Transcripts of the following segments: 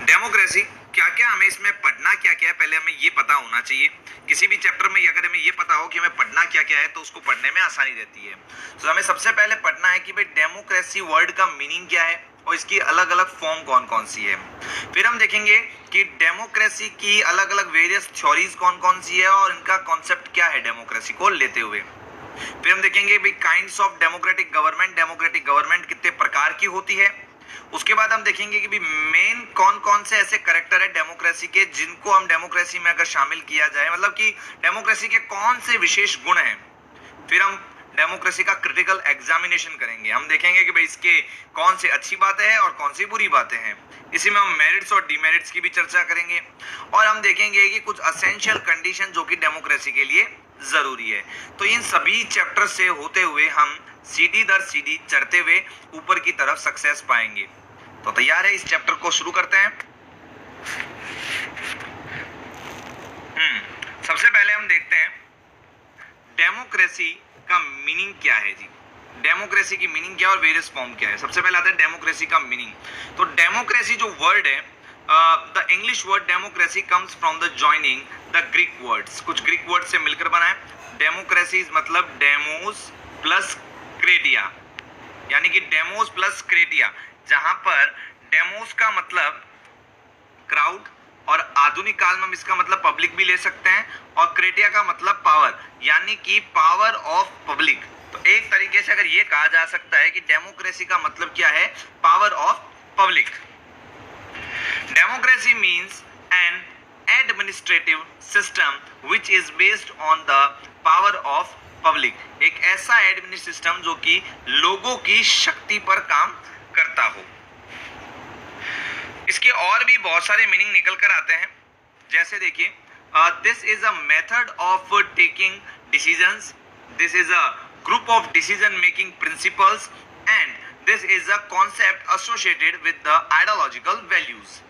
Democracy क्या क्या हमें इसमें पढ़ना क्या क्या है, पहले हमें ये पता होना चाहिए। किसी भी चैप्टर में अगर हमें ये पता हो कि हमें पढ़ना क्या क्या है तो उसको पढ़ने में आसानी रहती है। तो हमें सबसे पहले पढ़ना है कि भाई डेमोक्रेसी वर्ड का मीनिंग क्या है और इसकी अलग अलग फॉर्म कौन कौन सी है। फिर हम देखेंगे कि डेमोक्रेसी की अलग अलग वेरियस थ्योरीज कौन कौन सी है और इनका कॉन्सेप्ट क्या है डेमोक्रेसी को लेते हुए। फिर हम देखेंगे भाई काइंड्स ऑफ डेमोक्रेटिक गवर्नमेंट कितने प्रकार की होती है। उसके बाद हम देखेंगे कि मेन कौन कौन से ऐसे करेक्टर है डेमोक्रेसी के जिनको हम डेमोक्रेसी में अगर शामिल किया जाए, मतलब कि डेमोक्रेसी के कौन से विशेष गुण हैं। फिर हम डेमोक्रेसी का क्रिटिकल एग्जामिनेशन करेंगे, हम देखेंगे कि भाई इसके कौन से अच्छी बातें हैं और कौन सी बुरी बातें हैं। इसी में हम मेरिट्स और डिमेरिट्स की भी चर्चा करेंगे और हम देखेंगे कि कुछ असेंशियल कंडीशन जो कि डेमोक्रेसी के लिए जरूरी है। तो इन सभी चैप्टर से होते हुए हम सीढ़ी दर सीढ़ी चढ़ते हुए ऊपर की तरफ सक्सेस पाएंगे। तो तैयार है, इस चैप्टर को शुरू करते हैं। सबसे पहले हम देखते हैं डेमोक्रेसी का मीनिंग क्या है जी। डेमोक्रेसी की मीनिंग क्या और वेरियस फॉर्म क्या है। सबसे पहले आता है डेमोक्रेसी का मीनिंग। तो डेमोक्रेसी जो वर्ड है, the English word democracy comes from the joining the Greek words, कुछ ग्रीक वर्ड से मिलकर बना है। डेमोक्रेसी मतलब डेमोस प्लस क्रेटिया, यानी कि डेमोस प्लस क्रेटिया, जहां पर डेमोस का मतलब क्राउड और आधुनिक काल में हम इसका मतलब पब्लिक भी ले सकते हैं, और क्रेटिया का मतलब पावर, यानी कि पावर ऑफ पब्लिक। तो एक तरीके से अगर ये कहा जा सकता है कि डेमोक्रेसी का मतलब क्या है, power of public. Democracy means N administrative system which is based on the power of public, एक ऐसा एडमिनिस्ट्रेटिव सिस्टम जो कि लोगों की शक्ति पर काम करता हो। इसके और भी बहुत सारे मीनिंग निकल कर आते हैं, जैसे देखिए this is a method of taking decisions, this is a group of decision making principles and this is a concept associated with the ideological values.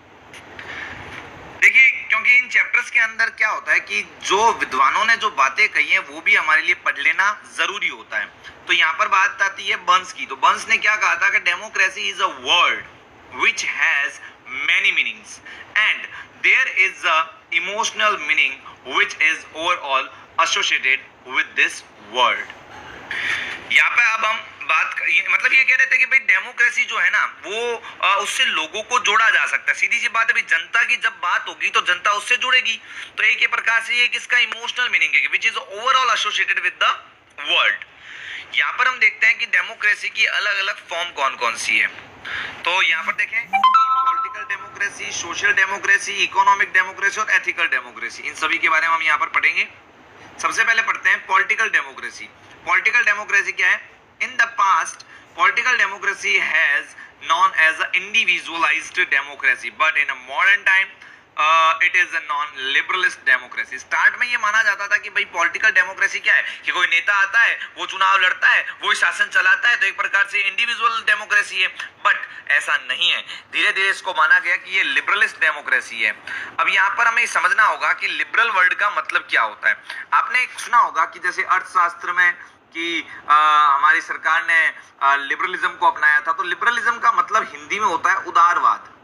देखिए, क्योंकि इन चैप्टर्स के अंदर क्या होता है कि जो विद्वानों ने जो बातें कही हैं वो भी हमारे लिए पढ़ लेना जरूरी होता है। तो यहाँ पर बात आती है बर्न्स की। तो बर्न्स ने क्या कहा था कि democracy is a word which has many meanings and there is a emotional meaning which is overall associated with this word। यहाँ पे अब हम मतलब ये कह रहे थे कि भाई डेमोक्रेसी जो है ना वो उससे लोगों को जोड़ा जा सकता है। सीधी सी बात है भाई, जनता की जब बात होगी तो जनता उससे जुड़ेगी। तो एक ही प्रकार से ये किसका इमोशनल मीनिंग है, which is overall associated with the world. यहाँ पर हम देखते हैं कि डेमोक्रेसी की अलग अलग फॉर्म कौन कौन सी है। तो यहाँ पर देखें political democracy, social democracy, economic democracy और एथिकल डेमोक्रेसी, इन सभी के बारे में हम यहाँ पर पढ़ेंगे। सबसे पहले पढ़ते हैं पॉलिटिकल डेमोक्रेसी। पॉलिटिकल डेमोक्रेसी क्या है? In the past political democracy has known as a individualized democracy but in a modern time it is a non-liberalist democracy। Start में ये माना जाता था कि भाई पॉलिटिकल डेमोक्रेसी क्या है कि कोई नेता आता है, वो चुनाव लड़ता है, वो शासन चलाता है, तो एक प्रकार से इंडिविजुअल डेमोक्रेसी है। बट ऐसा नहीं है, धीरे धीरे इसको माना गया कि ये लिबरलिस्ट डेमोक्रेसी है। अब यहाँ पर हमें समझना होगा कि लिबरल वर्ड का मतलब क्या होता है। आपने सुना होगा कि जैसे अर्थशास्त्र में कि हमारी सरकार ने लिबरलिज्म को अपनाया था। तो लिबरलिज्म का मतलब हिंदी में होता है उदारवाद।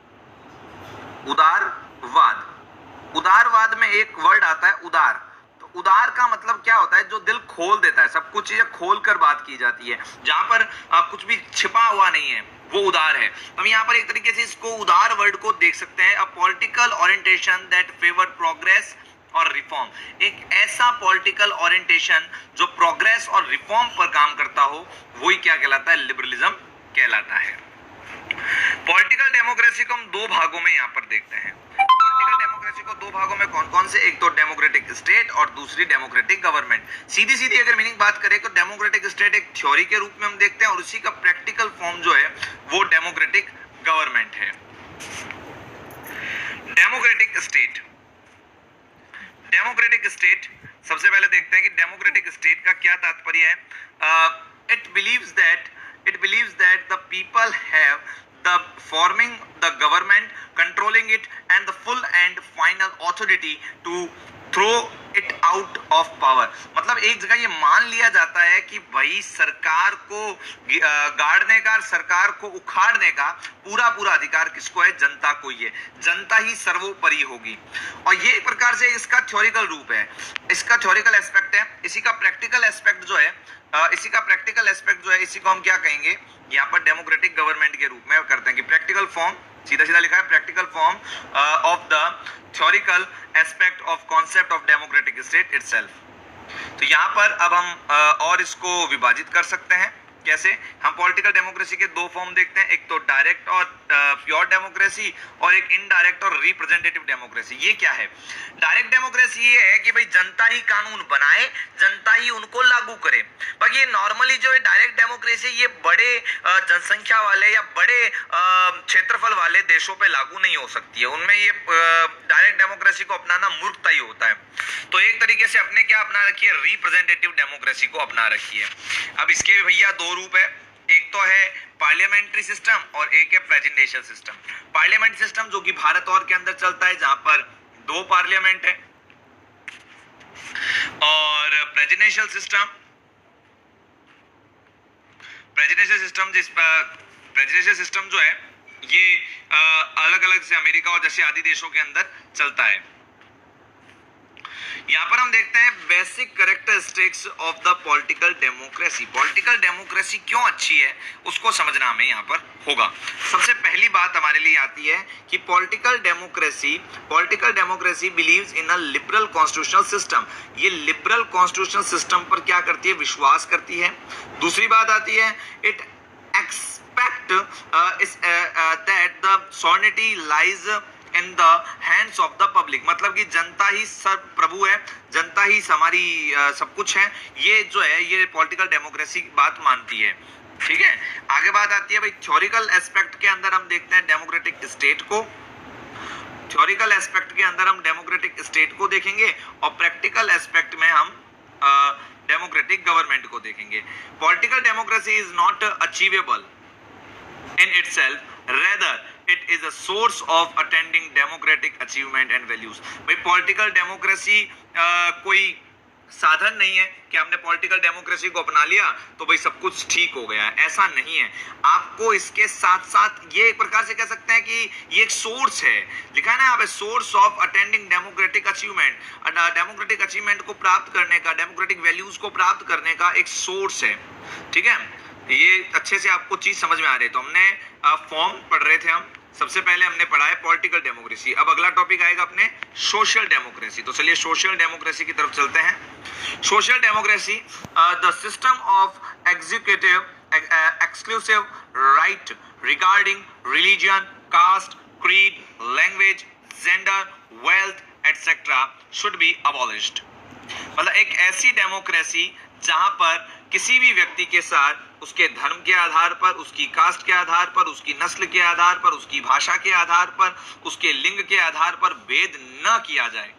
उदारवाद में एक वर्ड आता है उदार। तो उदार का मतलब क्या होता है? जो दिल खोल देता है, सब कुछ चीजें खोल कर बात की जाती है, जहां पर कुछ भी छिपा हुआ नहीं है, वो उदार है। हम यहाँ पर एक तरीके से इसको उदार वर्ड को देख सकते हैं, a political orientation that favour progress और रिफॉर्म, एक ऐसा पॉलिटिकल ओरिएंटेशन जो प्रोग्रेस और रिफॉर्म पर काम करता हो, वही क्या कहलाता है? लिबरलिज्म कहलाता है। पॉलिटिकल डेमोक्रेसी को हम दो भागों में यहाँ पर देखते हैं। पॉलिटिकल डेमोक्रेसी को दो भागों में कौन कौन से? एक तो डेमोक्रेटिक स्टेट और दूसरी डेमोक्रेटिक गवर्नमेंट। सीधी सीधी अगर मीनिंग बात करें तो डेमोक्रेटिक स्टेट एक थ्योरी के रूप में हम देखते हैं और उसी का प्रैक्टिकल फॉर्म जो है वो डेमोक्रेटिक गवर्नमेंट है। डेमोक्रेटिक स्टेट, डेमोक्रेटिक स्टेट सबसे पहले देखते हैं कि डेमोक्रेटिक स्टेट का क्या तात्पर्य है। It believes that the people have the forming the government, controlling it and the full and final authority to throw it out of power, मतलब एक जगह ये मान लिया जाता है कि भाई सरकार को गाड़ने का, सरकार को उखाड़ने का पूरा पूरा अधिकार किसको है? जनता को ही है, जनता ही सर्वोपरि होगी। और ये एक प्रकार से इसका थ्योरिकल रूप है, इसका थ्योरिकल एस्पेक्ट है। इसी का प्रैक्टिकल एस्पेक्ट जो है इसी को हम क्या कहेंगे? यहाँ पर डेमोक्रेटिक गवर्नमेंट के रूप में करते हैं कि प्रैक्टिकल फॉर्म, सीधा सीधा लिखा है, practical form of the theoretical aspect of concept of democratic state itself. तो यहाँ पर अब हम और इसको विभाजित कर सकते हैं। कैसे? हम पॉलिटिकल डेमोक्रेसी के दो फॉर्म देखते हैं, एक तो डायरेक्ट और प्योर डेमोक्रेसी, और एक इनडायरेक्ट और रिप्रेजेंटेटिव डेमोक्रेसी। ये क्या है? डायरेक्ट डेमोक्रेसी ये है कि भाई जनता ही कानून बनाए, जनता ही उनको लागू करे। बाकी ये नॉर्मली जो है डायरेक्ट डेमोक्रेसी, ये बड़े जनसंख्या वाले या बड़े क्षेत्रफल वाले देशों पे लागू नहीं हो सकती है, उनमें ये डायरेक्ट डेमोक्रेसी को अपनाना मूर्खता ही होता है। तो एक तरीके से अपने क्या अपना रखी है? रिप्रेजेंटेटिव डेमोक्रेसी को अपना रखी है। अब इसके भी भैया दो रूप है, एक तो है पार्लियामेंट्री सिस्टम और एक है प्रेसिडेंशियल सिस्टम। पार्लियामेंट सिस्टम जो कि भारत और के अंदर चलता है, जहां पर 2 पार्लियामेंट है, और प्रेसिडेंशियल सिस्टम जो है ये अलग अलग से अमेरिका और जैसे आदि देशों के अंदर चलता है। यहां पर हम देखते हैं basic characteristics of the political democracy. Political democracy क्यों अच्छी है उसको समझना हमें यहां पर होगा। सबसे पहली बात हमारे लिए आती है कि political democracy believes in a liberal constitutional system. ये लिबरल कॉन्स्टिट्यूशनल सिस्टम पर क्या करती है? विश्वास करती है। दूसरी बात आती है, it expect that the sovereignty lies in the hands of the public, मतलब कि जनता ही सब प्रभु है, जनता ही हमारी सब कुछ है। ये जो है ये पॉलिटिकल डेमोक्रेसी बात मानती है। ठीक है, आगे बात आती है भाई थ्योरिकल एस्पेक्ट के अंदर हम देखते हैं डेमोक्रेटिक स्टेट को। थ्योरिकल एस्पेक्ट के अंदर हम डेमोक्रेटिक स्टेट को देखेंगे और प्रैक्टिकल एस्पेक्ट में हम डेमोक्रेटिक गवर्नमेंट को देखेंगे। Political democracy is not achievable in itself, rather it is a source of attending democratic achievement and values। भाई पॉलिटिकल डेमोक्रेसी कोई साधन नहीं है कि हमने पॉलिटिकल डेमोक्रेसी को अपना लिया तो भाई सब कुछ ठीक हो गया, ऐसा नहीं है। आपको इसके साथ साथ ये एक प्रकार से कह सकते हैं कि ये एक सोर्स है, लिखा है ना यहाँ पे, source of attending democratic achievement. Democratic achievement को प्राप्त करने का, डेमोक्रेटिक वैल्यूज को प्राप्त करने का एक सोर्स है। ठीक है, ये अच्छे से आपको चीज समझ में आ रही है। तो हमने फॉर्म पढ़ रहे थे, हम सबसे पहले हमने पढ़ा है पॉलिटिकल डेमोक्रेसी। अब अगला टॉपिक आएगा अपने सोशल डेमोक्रेसी। तो चलिए सोशल डेमोक्रेसी की तरफ चलते हैं। Social democracy the system of executive exclusive right regarding religion, caste, creed, language, gender, wealth etcetera should be abolished. मतलब एक ऐसी डेमोक्रेसी जहां पर किसी भी व्यक्ति के साथ उसके धर्म के आधार पर, उसकी कास्ट के आधार पर, उसकी नस्ल के आधार पर, उसकी भाषा के आधार पर, उसके लिंग के आधार पर भेद न किया जाए।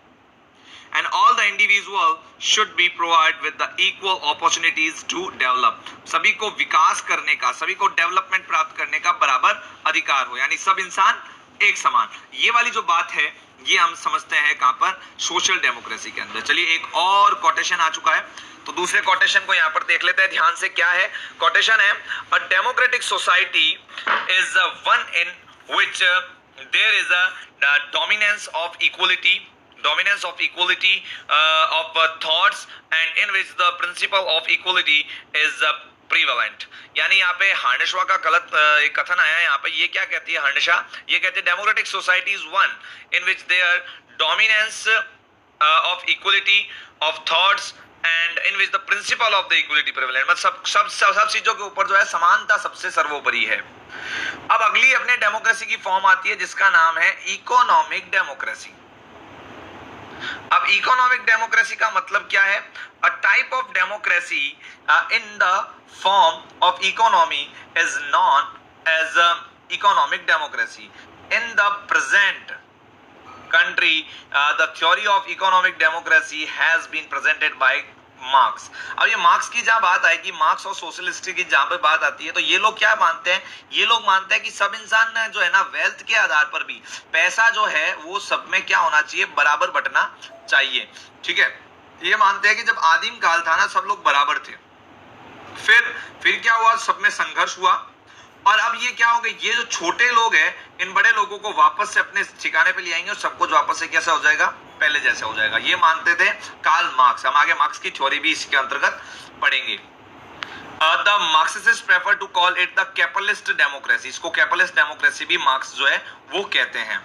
And all the individual should be provided with the equal opportunities to develop। सभी को विकास करने का, सभी को डेवलपमेंट प्राप्त करने का बराबर अधिकार हो, यानी सब इंसान एक समान। ये वाली जो बात है ये हम समझते हैं कहां पर? सोशल डेमोक्रेसी के अंदर। चलिए एक और कोटेशन आ चुका है, तो दूसरे कोटेशन को यहां पर देख लेते हैं ध्यान से। क्या है कोटेशन? है a democratic society is one in which there is a dominance of equality of thoughts and in which the principle of equality is prevalent। यानी यहाँ पे हार्नेशा का गलत एक कथन आया है यहाँ पे। ये क्या कहती है हार्नेशा? ये कहते हैं democratic society is one in which there dominance of equality of thoughts and in which the principle of the equality prevalent. मतलब सब चीजों के ऊपर जो है समानता सबसे सर्वोपरि है। अब अगली अपने डेमोक्रेसी की फॉर्म आती है जिसका नाम है इकोनॉमिक डेमोक्रेसी। अब इकोनॉमिक डेमोक्रेसी का मतलब क्या है? A type of democracy in the form of economy is known as economic democracy. In the present country the theory of economic democracy has been presented by marks. अब ये marks की जहां बात आएगी, मार्क्स और सोशलिस्ट की जहां पे बात आती है, तो ये लोग क्या मानते हैं? ये लोग मानते हैं कि सब इंसान जो है ना वेल्थ के आधार पर भी पैसा जो है वो सब में क्या होना चाहिए? बराबर बंटना चाहिए। ठीक है, ये मानते हैं कि जब आदिम काल था ना, सब लोग बराबर थे। फिर क्या हुआ, सब में संघर्ष हुआ, और अब ये क्या हो गया, ये जो छोटे लोग हैं इन बड़े लोगों को वापस से अपने ठिकाने पे ले आएंगे और सब कुछ वापस से कैसा हो जाएगा, पहले जैसा हो जाएगा। ये मानते थे कार्ल मार्क्स। हम आगे मार्क्स की थ्योरी भी इसके अंतर्गत पढ़ेंगे। The Marxist prefer to call it the capitalist democracy. इसको कैपिटलिस्ट डेमोक्रेसी भी मार्क्स जो है वो कहते हैं।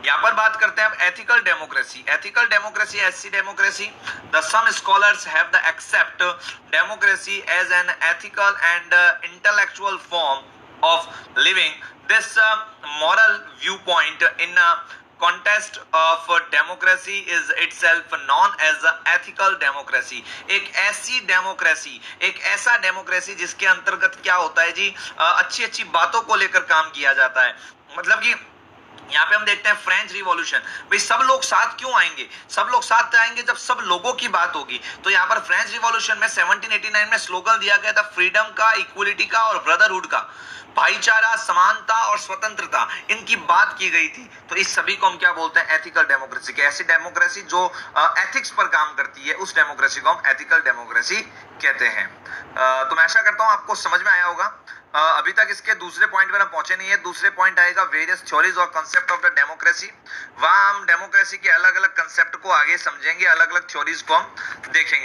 यहां पर बात करते हैं अब एथिकल डेमोक्रेसी। एथिकल डेमोक्रेसी, ऐसी democracy, the some scholars have the accept democracy as an ethical and intellectual form of living. This moral viewpoint in context of democracy is itself known as ethical democracy. एक ऐसी democracy, एक ऐसा democracy जिसके अंतर्गत क्या होता है जी, अच्छी अच्छी बातों को लेकर काम किया जाता है। मतलब कि यहाँ पे हम देखते हैं फ्रेंच रिवॉल्यूशन, भाई सब लोग साथ क्यों आएंगे, सब लोग साथ आएंगे जब सब लोगों की बात होगी। तो यहाँ पर फ्रेंच रिवॉल्यूशन में 1789 में स्लोगन दिया गया था फ्रीडम का, इक्वलिटी का और ब्रदरहुड का, भाईचारा, समानता और स्वतंत्रता, इनकी बात की गई थी। तो इस सभी को हम क्या बोलते हैं, एथिकल डेमोक्रेसी के। ऐसी डेमोक्रेसी जो एथिक्स पर काम करती है, उस डेमोक्रेसी को हम एथिकल डेमोक्रेसी कहते हैं। तो मैं आशा करता हूं आपको समझ में आया होगा। अभी तक इसके दूसरे पॉइंट पर हम पहुंचे नहीं है। दूसरे पॉइंट आएगा वेरियस थ्योरीज और कंसेप्ट ऑफ द डेमोक्रेसी। वहां हम डेमोक्रेसी के अलग अलग कंसेप्ट को आगे समझेंगे, अलग अलग थ्योरीज को हम देखेंगे।